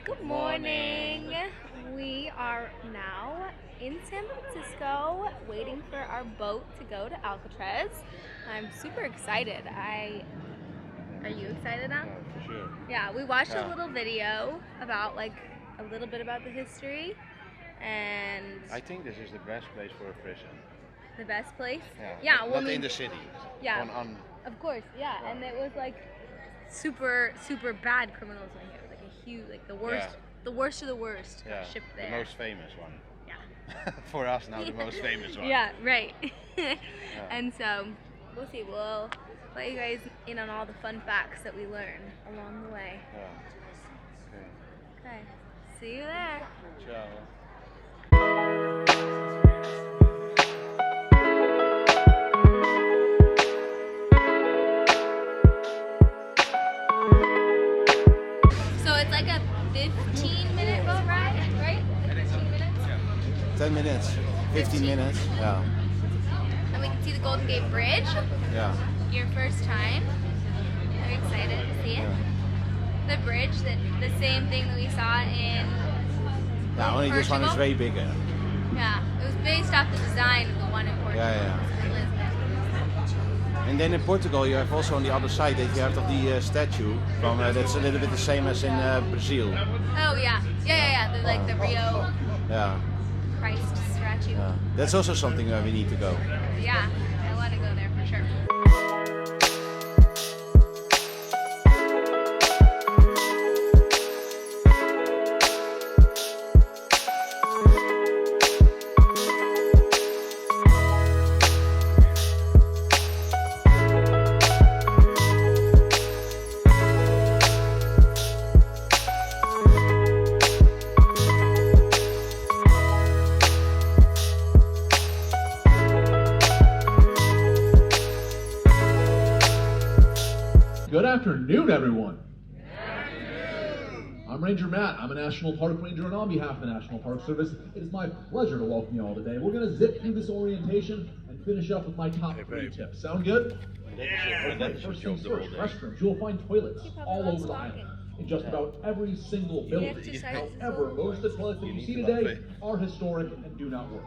Good morning. We are now in San Francisco waiting for our boat to go to Alcatraz. I'm super excited. Are you excited now? Yeah, for sure. Yeah, we watched a little video about a little bit about the history and I think this is the best place for a prison. the best place. Yeah, well, not in the city. Yeah, on of course, yeah. And it was super bad criminals in here. A huge, the worst, the worst of the worst shipped there. The most famous one. Yeah. For us now, the most famous one. Yeah, right. And so, we'll see. We'll let you guys in on all the fun facts that we learn along the way. Yeah. Okay. See you there. Ciao. So it's like a 15-minute boat ride, right? 15 minutes? 10 minutes, 15 minutes, yeah. And we can see the Golden Gate Bridge. Yeah. Your first time. Are you excited to see it? Yeah. The bridge, the same thing that we saw in Yeah, only this one is Portugal? way bigger. Yeah, it was based off the design of the one in Portugal. Yeah. In Lisbon. And then in Portugal you have also on the other side that you have of the statue from that's a little bit the same as in Brazil. Oh yeah. The Rio Yeah. Christ statue. Yeah. That's also something where we need to go. Yeah, I want to go there for sure. Good afternoon, everyone. I'm Ranger Matt. I'm a National Park Ranger, and on behalf of the National Park Service, it is my pleasure to welcome you all today. We're going to zip through this orientation and finish up with my top 3 tips. Sound good? First things first, restrooms. You'll find toilets all over the island, in just about every single building. However, most of the toilets that you see today are historic and do not work.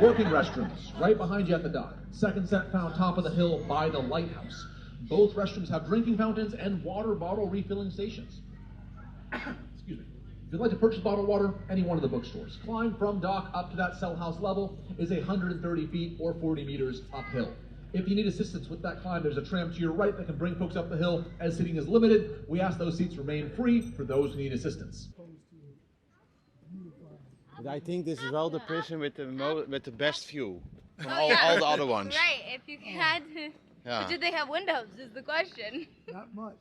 Working restrooms, right behind you at the dock. Second set found top of the hill by the lighthouse. Both restrooms have drinking fountains and water bottle refilling stations. Excuse me. If you'd like to purchase bottled water, any one of the bookstores. Climb from dock up to that cell house level is 130 feet or 40 meters uphill. If you need assistance with that climb, there's a tram to your right that can bring folks up the hill. As seating is limited, we ask those seats remain free for those who need assistance. But I think this is well the prison with the best view from Oh, all the other ones. Right. If you had to. Yeah. But did they have windows? Is the question. Not much.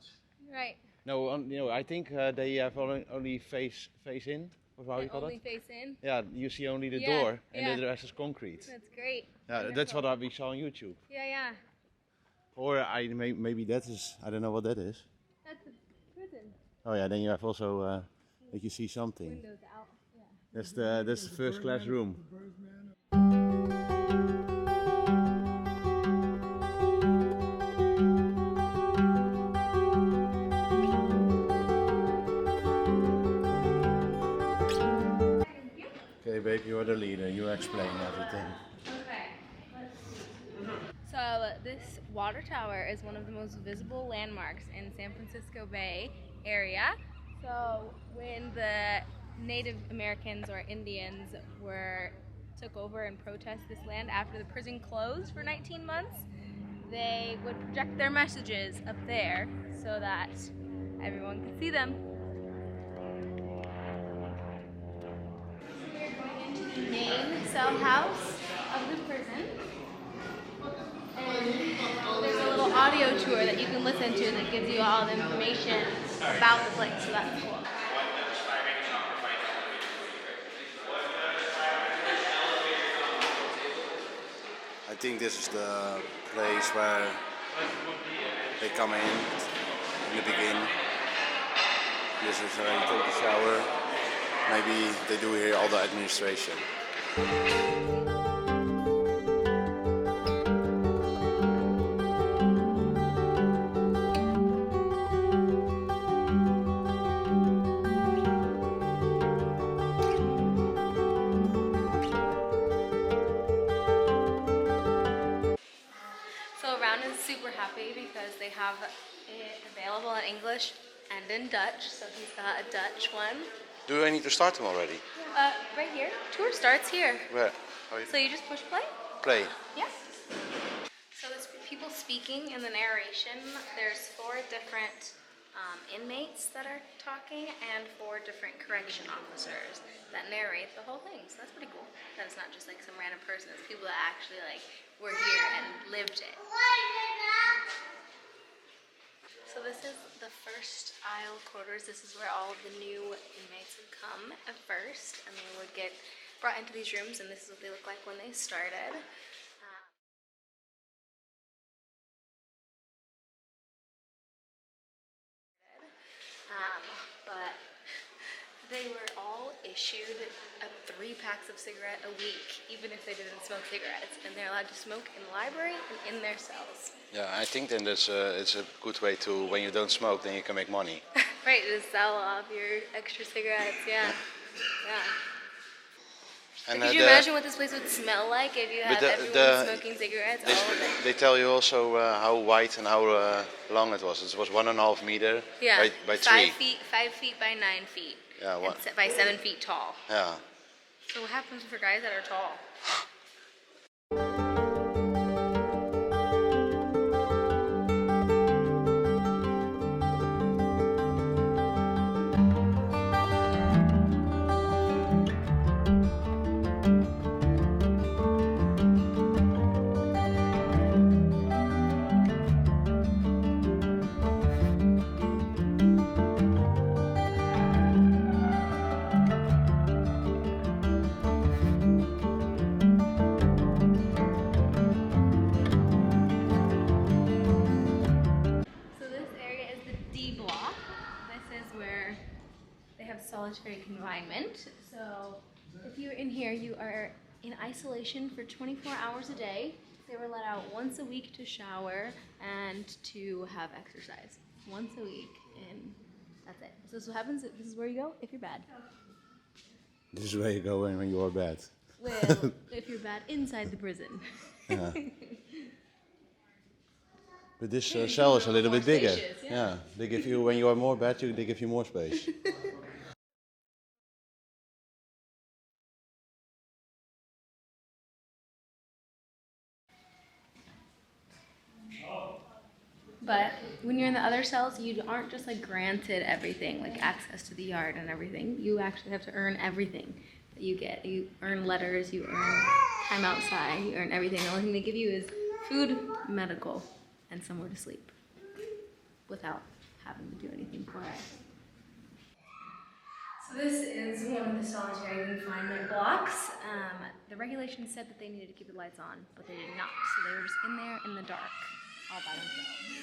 Right. No, I think they have only face in. Or how you call Only it? face in. Yeah, you see only the Yeah, door, and yeah. the rest is concrete. That's great. Yeah, that's what we saw on YouTube. Yeah. Or maybe that is, I don't know what that is. That's a prison. Oh yeah, then you have also that you see something. Windows out. Yeah. That's the first class room. Okay, babe, you're the leader. You explain everything. Okay. So this water tower is one of the most visible landmarks in San Francisco Bay area. So when the Native Americans or Indians took over and protest this land after the prison closed for 19 months, they would project their messages up there so that everyone could see them. We're going into the main cell house of the prison. And there's a little audio tour that you can listen to that gives you all the information about the place, so that's cool. I think this is the place where they come in the beginning. This is where you take a shower. Maybe they do here all the administration. have it available in English and in Dutch. So he's got a Dutch one. Do I need to start them already? Right here. Tour starts here. Where? So you just push play? Play. Yeah. So there's people speaking in the narration. There's 4 different inmates that are talking and 4 different correction officers that narrate the whole thing. So that's pretty cool. That it's not just like some random person. It's people that actually like were here and lived it. So this is the first aisle quarters. This is where all of the new inmates would come at first, and they would get brought into these rooms, and this is what they look like when they started. But they were all issued 3 packs of cigarette a week, even if they didn't smoke cigarettes, and they're allowed to smoke in the library and in their cells. Yeah, I think then it's a good way to, when you don't smoke, then you can make money. Right, just sell off your extra cigarettes, yeah. Yeah. And Could you imagine what this place would smell like if you had everyone smoking cigarettes? All of it. They tell you also how wide and how long it was. It was 1.5 meter by 3. 5 feet by 9 feet. Yeah, and by 7 feet tall. Yeah. So what happens for guys that are tall? Solitary confinement. So if you're in here, you are in isolation for 24 hours a day. They were let out once a week to shower and to have exercise. Once a week, and that's it. So this is what happens. This is where you go if you're bad. This is where you go when you are bad. Well, if you're bad inside the prison. Yeah. But this cell is a little bit bigger. Yeah. They give you, when you are more bad, they give you more space. But when you're in the other cells, you aren't just like granted everything, like access to the yard and everything. You actually have to earn everything that you get. You earn letters, you earn time outside, you earn everything. The only thing they give you is food, medical, and somewhere to sleep without having to do anything for it. So this is one of the solitary confinement blocks. The regulations said that they needed to keep the lights on, but they did not. So they were just in there in the dark, all by themselves.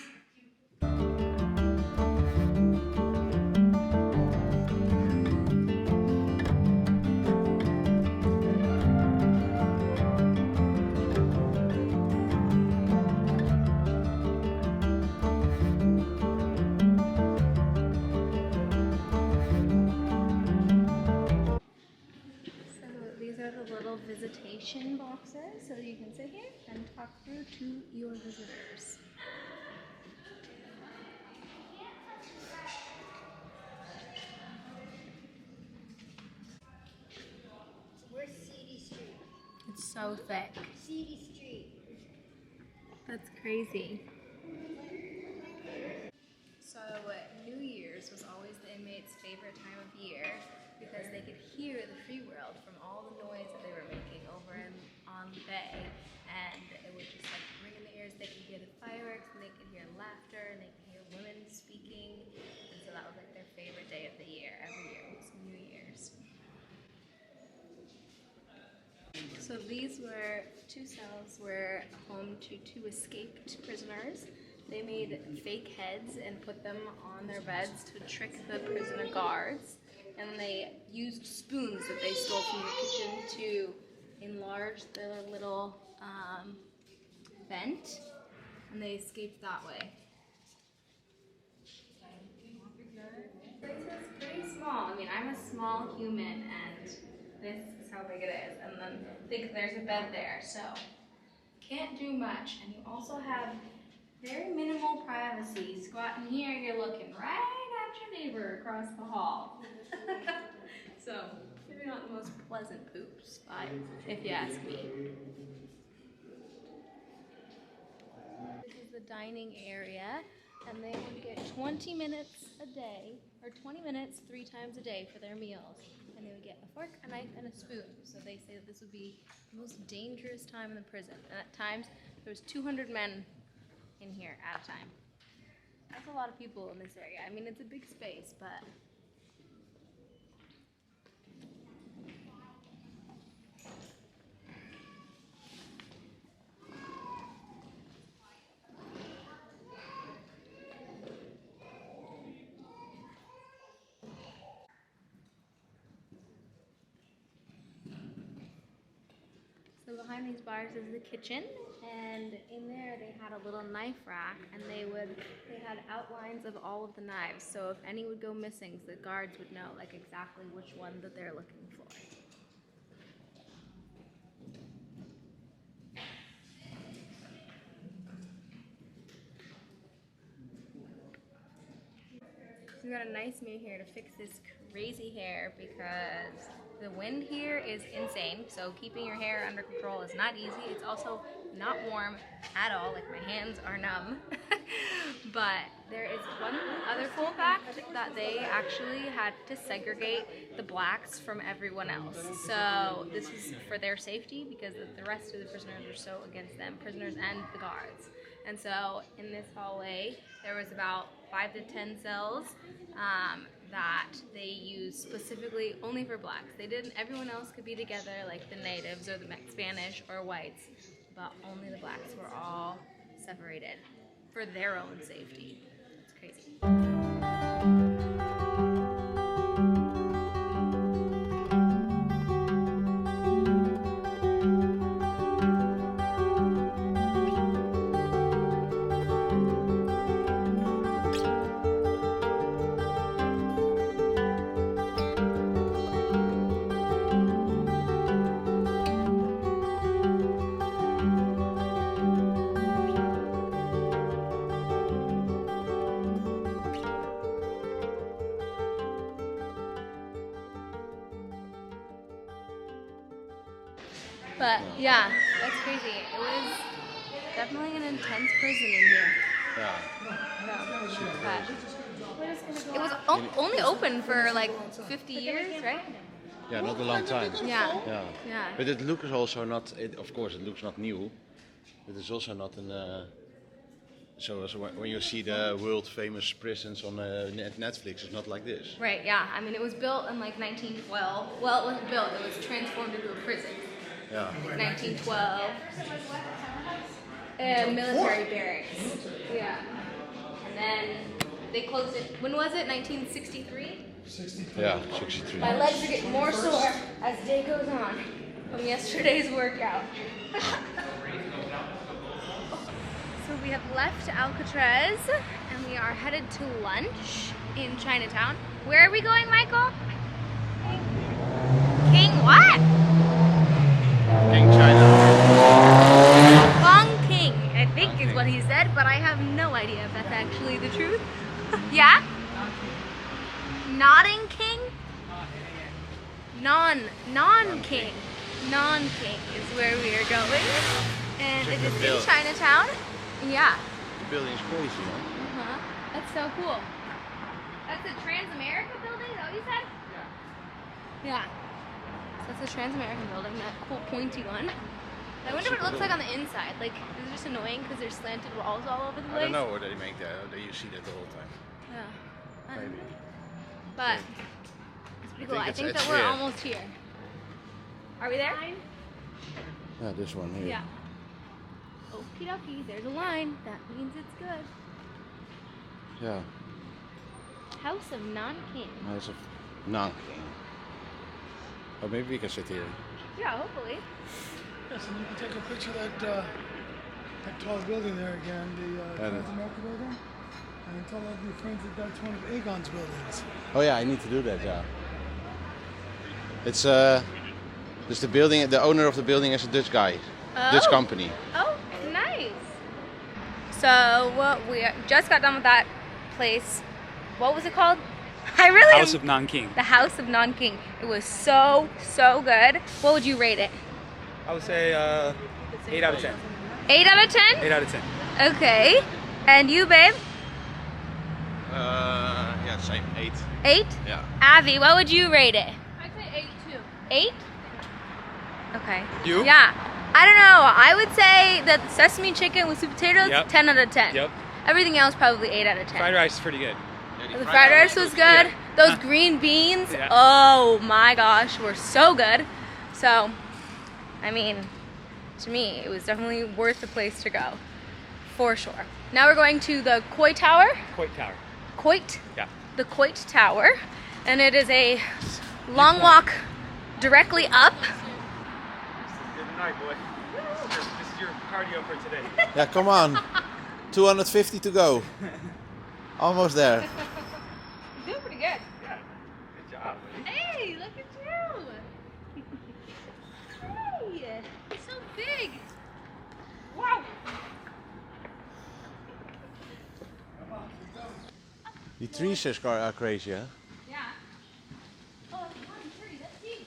Visitation boxes, so you can sit here and talk through to your visitors. Where's CD Street? It's so thick. CD Street. That's crazy. So New Year's was always the inmates' favorite time of year because they could hear the free world from all the noise that they were making over on the bay, and it would just like ring in the ears. They could hear the fireworks, and they could hear laughter, and they could hear women speaking, and so that was like their favorite day of the year. Every year was New Year's. So these were 2 cells were home to 2 escaped prisoners. They made fake heads and put them on their beds to trick the prisoner guards. And they used spoons that they stole from the kitchen to enlarge their little vent, and they escaped that way. This is pretty small. I mean, I'm a small human, and this is how big it is. And then there's a bed there, so can't do much. And you also have Very minimal privacy. Squatting here, you're looking right at your neighbor across the hall. So, maybe not the most pleasant poop spot, if you ask me. This is the dining area, and they would get 20 minutes a day, or 20 minutes 3 times a day for their meals. And they would get a fork, a knife, and a spoon. So they say that this would be the most dangerous time in the prison. And at times, there was 200 men in here at a time. That's a lot of people in this area. I mean, it's a big space, but so behind these bars is the kitchen, and in there they had a little knife rack, and they had outlines of all of the knives. So if any would go missing, the guards would know like exactly which one that they're looking for. We got a nice mirror here to fix this crazy hair because the wind here is insane. So keeping your hair under control is not easy. It's also not warm at all. Like, my hands are numb. But there is one other cool fact that they actually had to segregate the blacks from everyone else. So this is for their safety because the rest of the prisoners were so against them, prisoners and the guards. And so in this hallway, there was about 5 to 10 cells that they used specifically only for blacks. They didn't, everyone else could be together, like the natives or the Spanish or whites, but only the blacks were all separated for their own safety. It's crazy. But yeah, that's crazy. It was definitely an intense prison in here. Yeah. But it was only open for like 50 years, right? Yeah, not a long time. Yeah. Yeah. Yeah. But it looks also not. Of course, it looks not new. But it's also not an. So when you see the world famous prisons on Netflix, it's not like this. Right. Yeah. I mean, it was built in like 1912. Well, it wasn't built. It was transformed into a prison. Yeah. 1912. Military barracks. Yeah. And then they closed it. When was it? 1963? 63. Yeah, 63. My legs are getting more sore as day goes on from yesterday's workout. So we have left Alcatraz and we are headed to lunch in Chinatown. Where are we going, Michael? King what? King China. Hong King, I think is what he said, but I have no idea if that's actually the truth. Yeah? Nodding King? Non-King. Non-King is where we are going. And it is in Chinatown. Yeah. The building is crazy, man. Uh-huh. That's so cool. That's the Trans-America building, is that what you said? Yeah. So that's the Trans-American building, that cool pointy one. I wonder what it looks like on the inside. Like, is it just annoying because there's slanted walls all over the place? I don't know what they make there. You see that the whole time. Yeah. Maybe. But it's pretty cool. I think that we're here. almost here. Are we there? Yeah, this one here. Yeah. Okie dokie, there's a line. That means it's good. Yeah. House of Non-King. House of Non-King. Oh, maybe we can sit here. Yeah, hopefully. Yes, and you can take a picture of that tall building there again, the Trans-America building. And tell all your friends that that's one of Aegon's buildings. Oh yeah, I need to do that. Yeah. It's just the building. The owner of the building is a Dutch guy, Dutch company. Oh, nice. So we just got done with that place. What was it called? I really House of Nanking. The House of Nanking. It was so good. What would you rate it? I would say 8 out of 10. 8 out of 10? 8 out of 10. Okay. And you, babe? Yeah, same 8. 8? Yeah. Avi, what would you rate it? I'd say 8 too. 8? Okay. You? Yeah. I don't know. I would say that the sesame chicken with sweet potatoes, Yep. 10 out of 10. Yep. Everything else probably 8 out of 10. Fried rice is pretty good. The fried rice was good. Yeah. Those green beans, Yeah. oh my gosh, were so good. So, I mean, to me, it was definitely worth the place to go, for sure. Now we're going to the Koi Tower. Coit Tower. Coit? Yeah. The Coit Tower. And it is a long walk directly up. Good night, boy. This is your cardio for today. Yeah, come on. 250 to go. Almost there. You're doing pretty good. Yeah. Good job. Hey, look at you. Hey, it's so big. Wow. The trees are crazy, huh? Yeah. Oh, one tree, that's huge.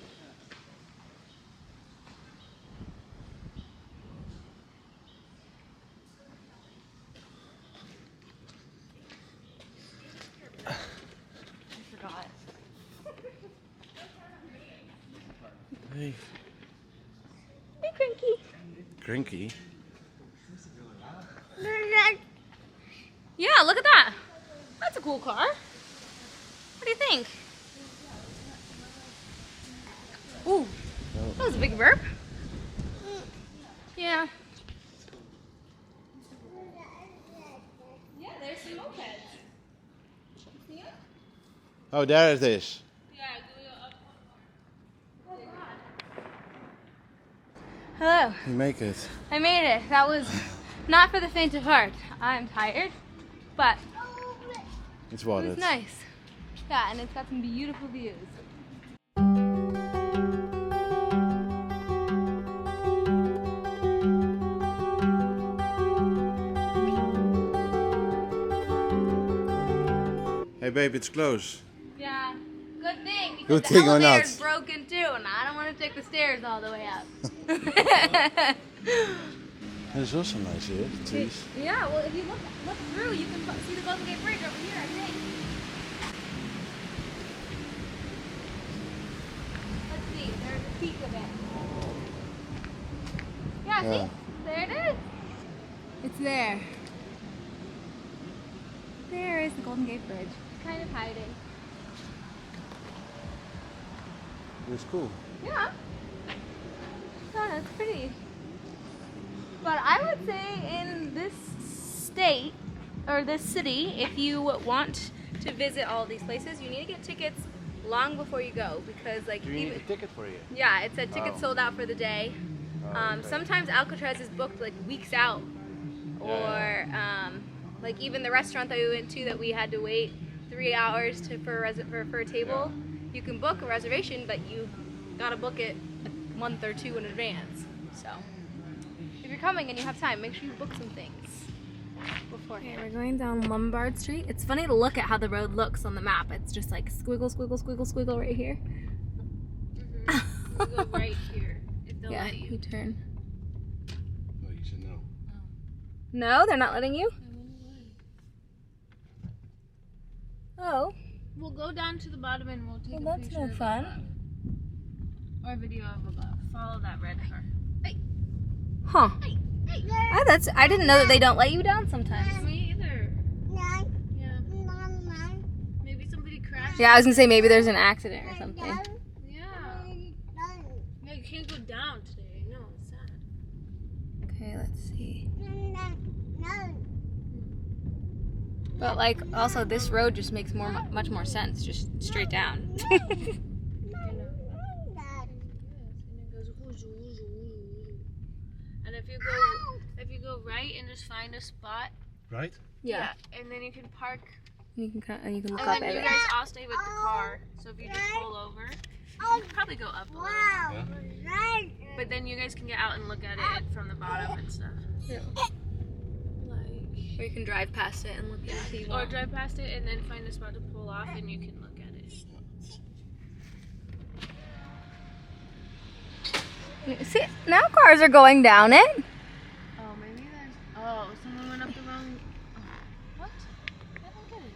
I forgot. Hey. Hey, Cranky. Cranky. Yeah, look at that. That's a cool car. What do you think? Ooh, that was a big burp. Yeah. Yeah, there's some mopeds. See it? Oh, there it is. Yeah, do we go up one more? Oh, God. Hello. You make it. I made it. That was not for the faint of heart. I'm tired, but It's what it was nice. Yeah, and it's got some beautiful views. Hey babe, it's close. Yeah, good thing. Because Good the thing or not. elevator's broken too, and I don't want to take the stairs all the way up. There's also nice here, the trees. Yeah, well, if you look through, you can see the Golden Gate Bridge over here, I think. Let's see, there's a peak of it. Yeah, Yeah. see? There it is. It's there. There is the Golden Gate Bridge. Kind of hiding. It's cool. Yeah. Yeah, that's pretty. But I would say in this state, or this city, if you want to visit all these places, you need to get tickets long before you go, because like Do you need a ticket for you? yeah, it said tickets Oh. sold out for the day. okay. Sometimes Alcatraz is booked like weeks out, or like even the restaurant that we went to that we had to wait 3 hours for a table. You can book a reservation, but you gotta book it a month or two in advance. So if you're coming and you have time, make sure you book some things beforehand. Okay, we're going down Lombard Street. It's funny to look at how the road looks on the map. It's just like squiggle, squiggle, squiggle, squiggle right here. You go right here if they'll Yeah, let you. you turn. No, you said no. No, they're not letting you? Oh, We'll go down to the bottom and we'll take well, a that's picture no of fun. or a video of above. Follow that red car. Huh. I didn't know that they don't let you down sometimes. Me either. Yeah. Maybe somebody crashed. Yeah, I was gonna say maybe there's an accident or something. Yeah. No, you can't go down today. No, it's sad. Okay, let's see. But like, also this road just makes much more sense, just straight down. Yes, and it goes whoo-zoo, whoo-zoo, whoo-zoo. And if you go right and just find a spot, Right? Yeah. and then you can park. You can look And up then at you it. guys all stay with the car. So if you just pull over, you can probably go up a little. But then you guys can get out and look at it from the bottom and stuff. Yeah. Like, Or you can drive past it and look at it if you Or want. drive past it and then find a spot to pull off and you can look at it. See, now cars are going down it. Oh, maybe there's. Oh, someone went up the wrong. Oh, what? I don't get it.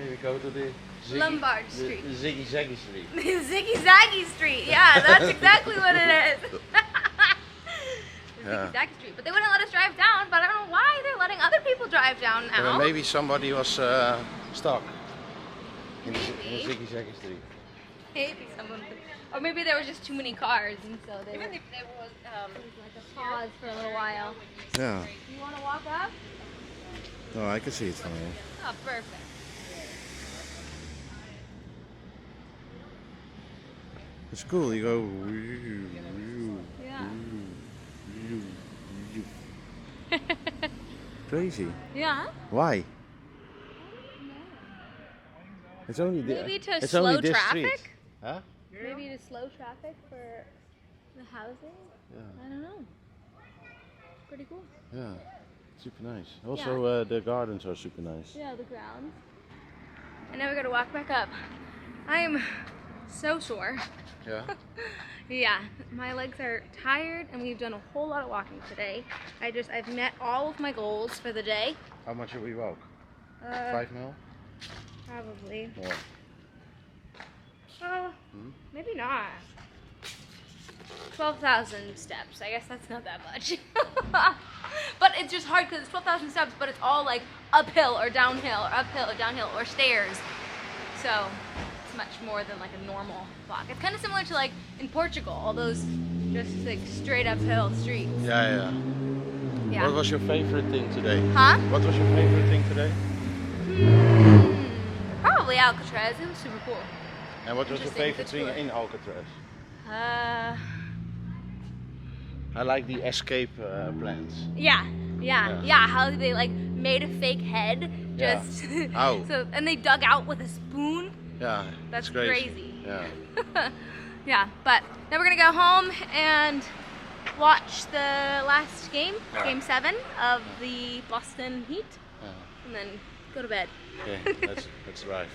Okay, we go to the Lombard Street. Ziggy Zaggy Street. Ziggy Zaggy Street. Yeah, that's exactly what it is. Yeah. Ziggy Zaggy Street. But they wouldn't let us drive down, but I don't know why they're letting other people drive down now. Yeah, maybe somebody was stuck in the Maybe. Ziggy Zaggy Street. Maybe someone, or maybe there was just too many cars, and so they were, There was. like a pause for a little while. Yeah. You want to walk up? No, I can see it from here. Oh, perfect. It's cool. You go. Yeah. Crazy. Yeah. Why? It's only the. Maybe to it's slow only this traffic? street. Huh? Maybe to slow traffic for the housing? Yeah. I don't know. Pretty cool. Yeah. Super nice. Also, the gardens are super nice. Yeah, the grounds. And now we gotta walk back up. I'm so sore. Yeah. Yeah, my legs are tired and we've done a whole lot of walking today. I've met all of my goals for the day. How much did we walk? 5 mil? Probably. More. Maybe not. 12,000 steps. I guess that's not that much. But it's just hard because it's 12,000 steps, but it's all like uphill or downhill or stairs. So it's much more than like a normal walk. It's kind of similar to like in Portugal, all those just like straight uphill streets. Yeah, yeah. Yeah. What was your favorite thing today? Huh? What was your favorite thing today? Probably Alcatraz. It was super cool. And what was your Interesting, favorite good thing tour. in Alcatraz? Uh, I like the escape plans. yeah. Yeah. How they like made a fake head Yeah. just Ow. so, and they dug out with a spoon. Yeah, That's it's crazy. crazy. Yeah. Yeah, but now we're gonna go home and watch the last game, Yeah. Game 7 of the Boston Heat, Yeah. and then go to bed. Okay, let's drive.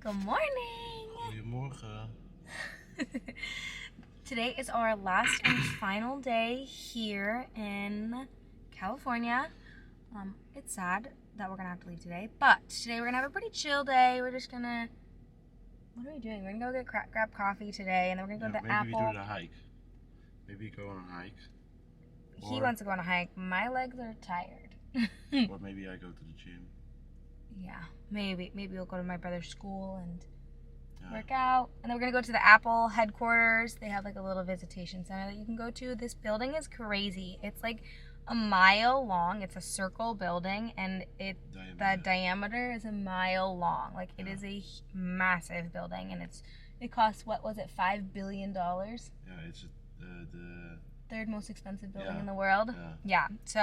Good morning. Goedemorgen. Today is our last and final day here in California. It's sad that we're gonna have to leave today, but today we're gonna have a pretty chill day. We're just gonna, what are we doing? We're gonna go grab coffee today, and then we're gonna go to the maybe Apple. we do the hike. Maybe go on a hike. He wants to go on a hike. My legs are tired. Or maybe I go to the gym. Yeah, maybe we'll go to my brother's school and Yeah. work out, and then we're gonna go to the Apple headquarters. They have like a little visitation center that you can go to. This building is crazy. It's like a mile long. It's a circle building, and the diameter is a mile long. Like it is a massive building, and it costs, what was it, $5 billion? Yeah, it's the Third most expensive building Yeah. in the world. Yeah. So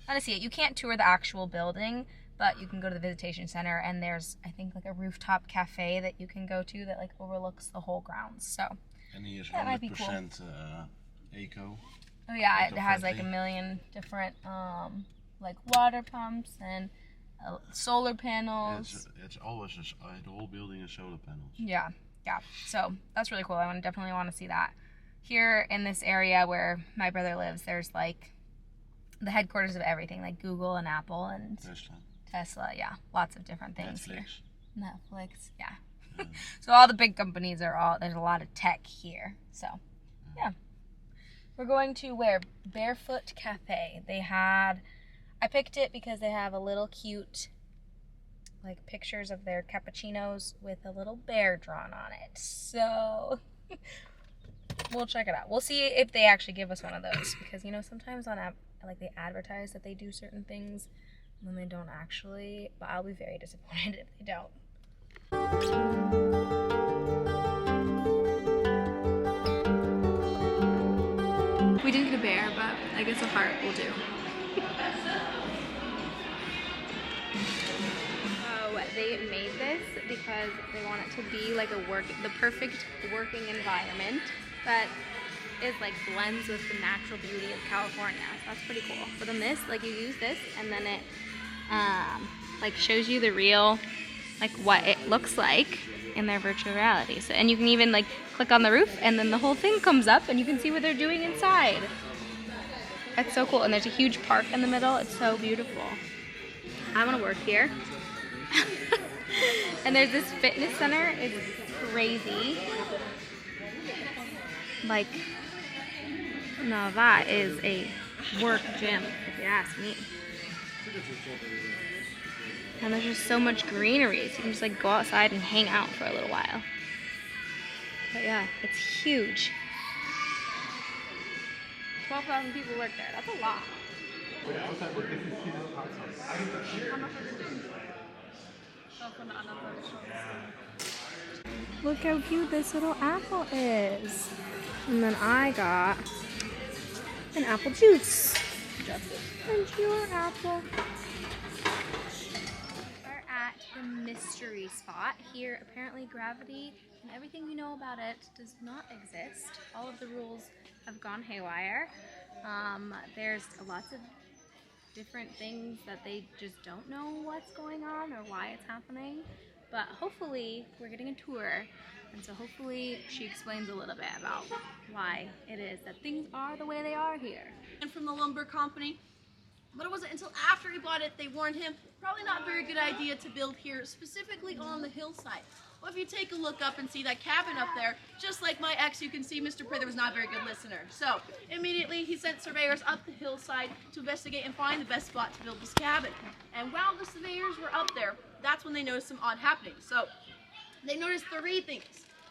I want to see it. You can't tour the actual building, but you can go to the visitation center, and there's, I think, like a rooftop cafe that you can go to that like overlooks the whole grounds. So and he is that might be 100% eco. oh yeah, it Eco-friendly. has like a million different like water pumps and solar panels. It's always the whole building is solar panels. Yeah. So that's really cool. I definitely want to see that. Here in this area where my brother lives, there's like the headquarters of everything, like Google and Apple and Tesla. Yeah, lots of different things here. Netflix, yeah. So all the big companies there's a lot of tech here. So yeah. We're going to where? Barefoot Cafe. I picked it because they have a little cute like pictures of their cappuccinos with a little bear drawn on it. So we'll check it out. We'll see if they actually give us one of those, because sometimes on like they advertise that they do certain things and then they don't actually, but I'll be very disappointed if they don't. We didn't get a bear, but I guess a heart will do. They made this because they want it to be like the perfect working environment, but is like blends with the natural beauty of California. So that's pretty cool. But then this, like you use this and then it like shows you the real, like what it looks like in their virtual reality. So, and you can even like click on the roof and then the whole thing comes up and you can see what they're doing inside. That's so cool. And there's a huge park in the middle. It's so beautiful. I want to work here. And there's this fitness center. It's crazy. Like, no, that is a work gym, if you ask me. And there's just so much greenery, so you can just like go outside and hang out for a little while. But yeah, it's huge. 12,000 people work there. That's a lot. Look how cute this little apple is. And then I got an apple juice. And your apple. We're at the mystery spot. Here, apparently gravity and everything we know about it does not exist. All of the rules have gone haywire. There's lots of different things that they just don't know what's going on or why it's happening. But hopefully we're getting a tour, and so hopefully she explains a little bit about why it is that things are the way they are here. And from the lumber company, but it wasn't until after he bought it they warned him probably not a very good idea to build here, specifically on the hillside. Well, if you take a look up and see that cabin up there, just like my ex, you can see Mr. Prither was not a very good listener. So immediately he sent surveyors up the hillside to investigate and find the best spot to build this cabin. And while the surveyors were up there, that's when they noticed some odd happenings. So they noticed 3 things.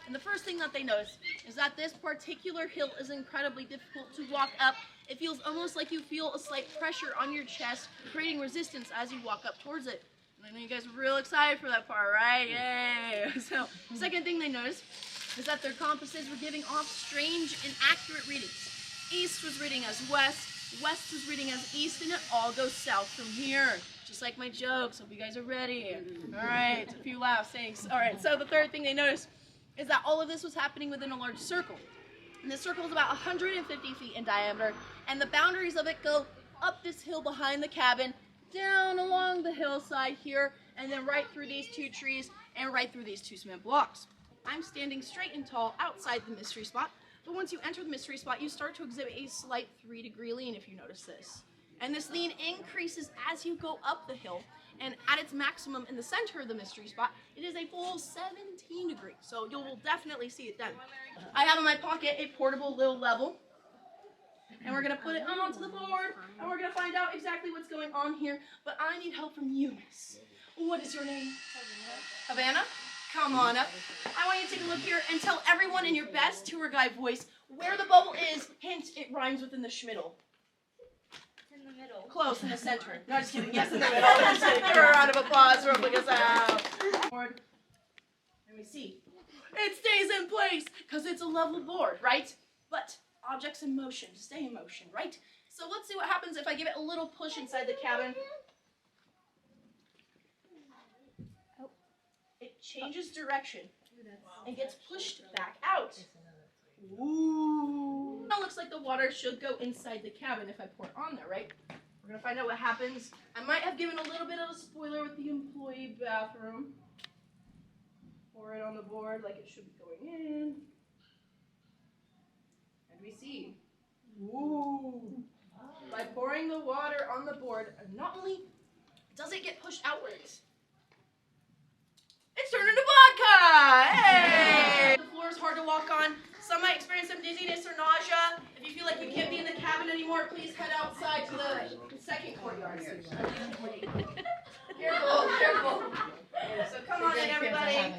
And the first thing that they noticed is that this particular hill is incredibly difficult to walk up. It feels almost like you feel a slight pressure on your chest, creating resistance as you walk up towards it. I know you guys are real excited for that part, right? Yay! So, the second thing they noticed is that their compasses were giving off strange, inaccurate readings. East was reading as west, west was reading as east, and it all goes south from here. Just like my jokes. Hope you guys are ready. Alright, a few laughs, thanks. Alright, so the third thing they noticed is that all of this was happening within a large circle. And this circle is about 150 feet in diameter, and the boundaries of it go up this hill behind the cabin, down along the hillside here, and then right through these 2 trees and right through these 2 cement blocks. I'm standing straight and tall outside the mystery spot, but once you enter the mystery spot, you start to exhibit a slight 3-degree lean, if you notice this. And this lean increases as you go up the hill, and at its maximum in the center of the mystery spot, it is a full 17 degrees, so you'll definitely see it then. I have in my pocket a portable little level, and we're going to put it onto the board, and we're going to find out exactly what's going on here. But I need help from you, miss. What is your name? Havana? Come on up. I want you to take a look here and tell everyone in your best tour guide voice where the bubble is. Hint, it rhymes with in the schmiddle. In the middle. Close, in the center. No, just kidding. Yes, in the middle. Just kidding. Give her a round of applause for helping us out. Board. Let me see. It stays in place because it's a level board, right? But objects in motion stay in motion, right? So let's see what happens if I give it a little push inside the cabin. Oh. It changes direction and gets pushed back out. Ooh. Now it looks like the water should go inside the cabin if I pour it on there, right? We're going to find out what happens. I might have given a little bit of a spoiler with the employee bathroom. Pour it on the board like it should be going in. And we see, ooh, by pouring the water on the board, not only does it get pushed outwards, it's turned into vodka! Hey! The floor is hard to walk on. Some might experience some dizziness or nausea. If you feel like you can't be in the cabin anymore, please head outside to the second courtyard here. Careful, careful. So come on in, everybody.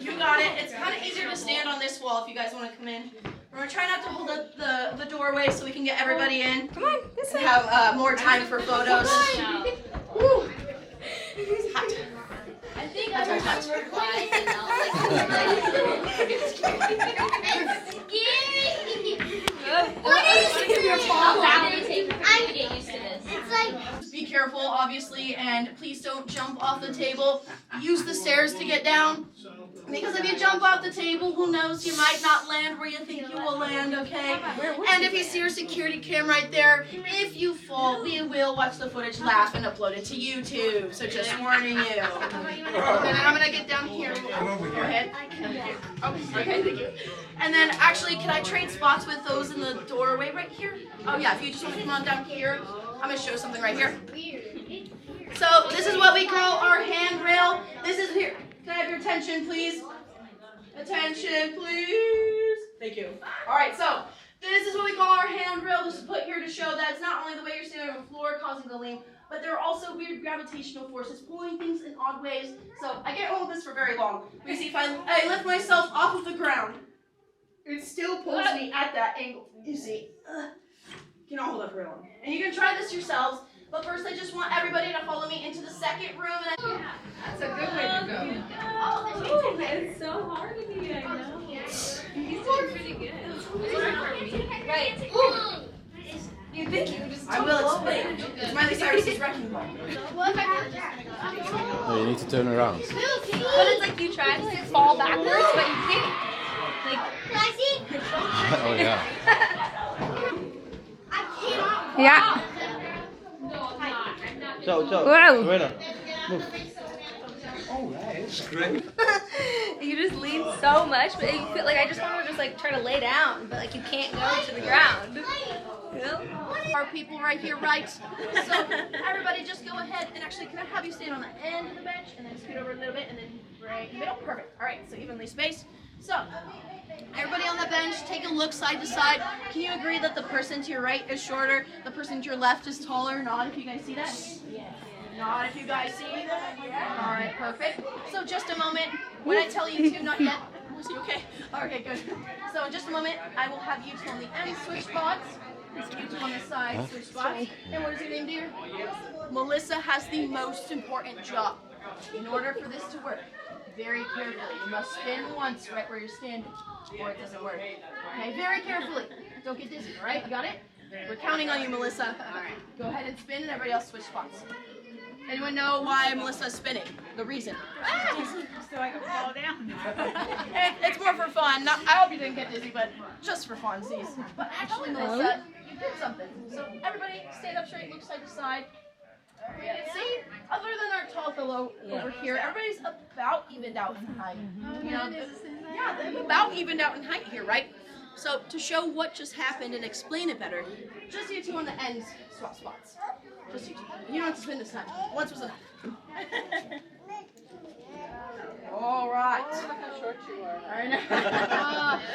You got it. It's kind of easier to stand on this wall if you guys want to come in. We're going to try not to hold up the doorway so we can get everybody in. Come on, this way. Have more time for photos. Woo. It's hot. I think I was scary. What is your fall? I'm get used to this. It's like Be careful, obviously, and please don't jump off the table. Use the stairs to get down. Because if you jump off the table, who knows, you might not land where you think you will land, okay? And if you see your security cam right there, if you fall, we will watch the footage, laugh, and upload it to YouTube. So just warning you. And then I'm going to get down here. Go ahead. Oh, okay, thank you. And then, actually, can I trade spots with those in the doorway right here? Oh, yeah, if you just want to come on down here, I'm going to show something right here. So, this is what we call our handrail. This is here. Can I have your attention, please? Attention, please. Thank you. All right, so this is what we call our handrail. This is put here to show that it's not only the way you're standing on the floor causing the lean, but there are also weird gravitational forces pulling things in odd ways. So I can't hold this for very long. You see, if I lift myself off of the ground, it still pulls me at that angle. You see, you cannot hold that for very long. And you can try this yourselves. But first, I just want everybody to follow me into the second room. And That's a good way to go. Oh, it's so hard to be, I know. He's doing pretty good. Right. You think you just I will explain. It's Miley Cyrus's Wrecking Ball. Oh, you need to turn around. But it's like you try to like, fall backwards, but you can't. Like, Oh yeah. yeah. Whoa. You just lean so much, but you feel like I just want to just like try to lay down, but like you can't go to the ground. You know? Our people right here, right? So everybody just go ahead and actually, can I have you stand on the end of the bench and then scoot over a little bit and then right in the middle? Perfect. All right, so evenly spaced. So everybody on the bench, take a look side to side. Can you agree that the person to your right is shorter, the person to your left is taller? Nod if you guys see that. Yeah. Nod if you guys see that. Yeah. All right, perfect. So just a moment. When I tell you to, not yet. Was he okay? Okay, good. So in just a moment, I will have you two on the end switch spots. You two on the side switch spots. And what is your name, dear? Melissa has the most important job. In order for this to work, very carefully, you must spin once right where you're standing, or it doesn't work. Okay, very carefully. Don't get dizzy, all right? You got it? We're counting on you, Melissa. All right. Go ahead and spin, and everybody else switch spots. Anyone know why Melissa's spinning? The reason? so I can fall down. It's more for fun. Not, I hope you didn't get dizzy, but just for funsies. But actually, Melissa, you did something. So everybody, stand up straight, look side to side. See, other than our tall fellow over here, everybody's about evened out in height. You know, yeah, they're about evened out in height here, right? So to show what just happened and explain it better, just you two on the ends swap spots. Just you two. You don't have to spin this time. Once was enough. All right. Look how short you are. I know.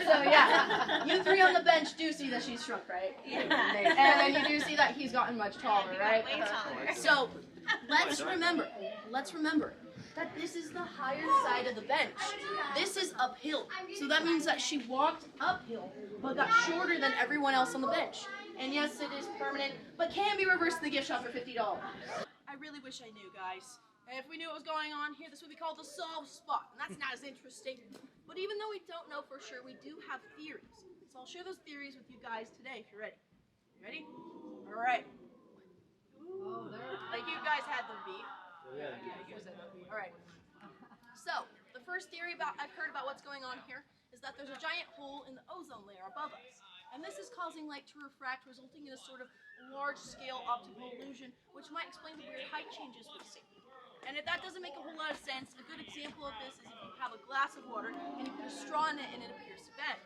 So yeah, you three on the bench do see that she's shrunk, right? Yeah. And then you do see that he's gotten much taller, right? Way taller. So let's remember that this is the higher side of the bench. This is uphill. So that means that she walked uphill, but got shorter than everyone else on the bench. And yes, it is permanent, but can be reversed in the gift shop for $50. I really wish I knew, guys. And if we knew what was going on here, this would be called the solve spot. And that's not as interesting. But even though we don't know for sure, we do have theories. So I'll share those theories with you guys today if you're ready. You ready? All right. Like you guys had them beat. Yeah, you guys had them beat. All right. So the first theory I've heard about what's going on here is that there's a giant hole in the ozone layer above us. And this is causing light to refract, resulting in a sort of large-scale optical illusion, which might explain the weird height changes we see. And if that doesn't make a whole lot of sense, a good example of this is if you have a glass of water and you put a straw in it and it appears to bend.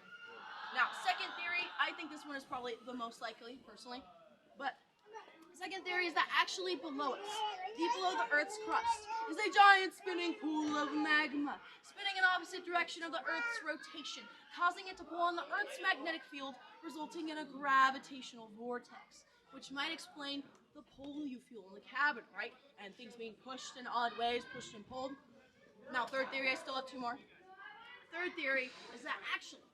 Now, second theory, I think this one is probably the most likely, personally. But second theory is that actually below us, deep below the Earth's crust, is a giant spinning pool of magma, spinning in opposite direction of the Earth's rotation, causing it to pull on the Earth's magnetic field, resulting in a gravitational vortex, which might explain the pull you feel in the cabin, right? And things being pushed in odd ways, pushed and pulled. Now, third theory, I still have two more. Third theory is that actually,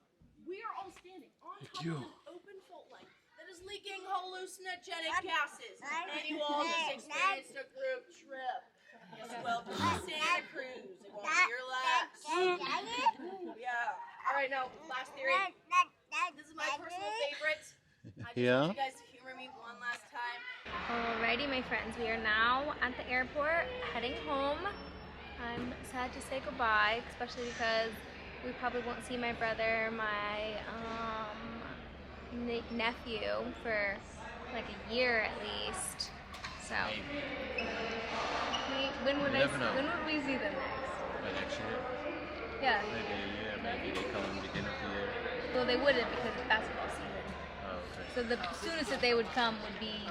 we are all standing on top of an open fault line that is leaking hallucinogenic gases. And you all just experienced a group trip. Yes, welcome to Santa Cruz. It won't be your last. Yeah. All right, now, last theory. This is my personal favorite. I just want you guys to humor me one last time. Alrighty, my friends, we are now at the airport heading home. I'm sad to say goodbye, especially because we probably won't see my brother, my nephew for like a year at least. So, when would we see them next? By next year. Yeah. Maybe a year, maybe they come in the beginning of the year. Well, they wouldn't because it's basketball season. Oh, okay. So the soonest that they would come would be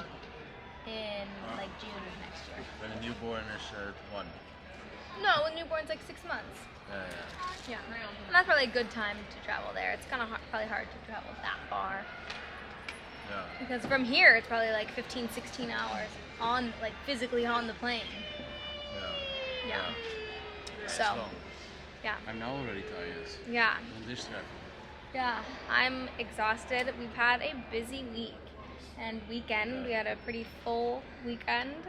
in like June of next year. When a newborn is 1. No, a newborn's like 6 months. Yeah. And that's probably a good time to travel there. It's kind of probably hard to travel that far. Yeah. Because from here, it's probably like 15, 16 hours on, like physically on the plane. Yeah. So, yeah. I'm now already tired. Yeah. On this trip. Yeah. I'm exhausted. We've had a busy week and weekend. We had a pretty full weekend.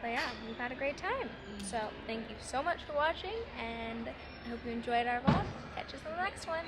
But yeah, we've had a great time. So thank you so much for watching, and I hope you enjoyed our vlog. Catch us on the next one.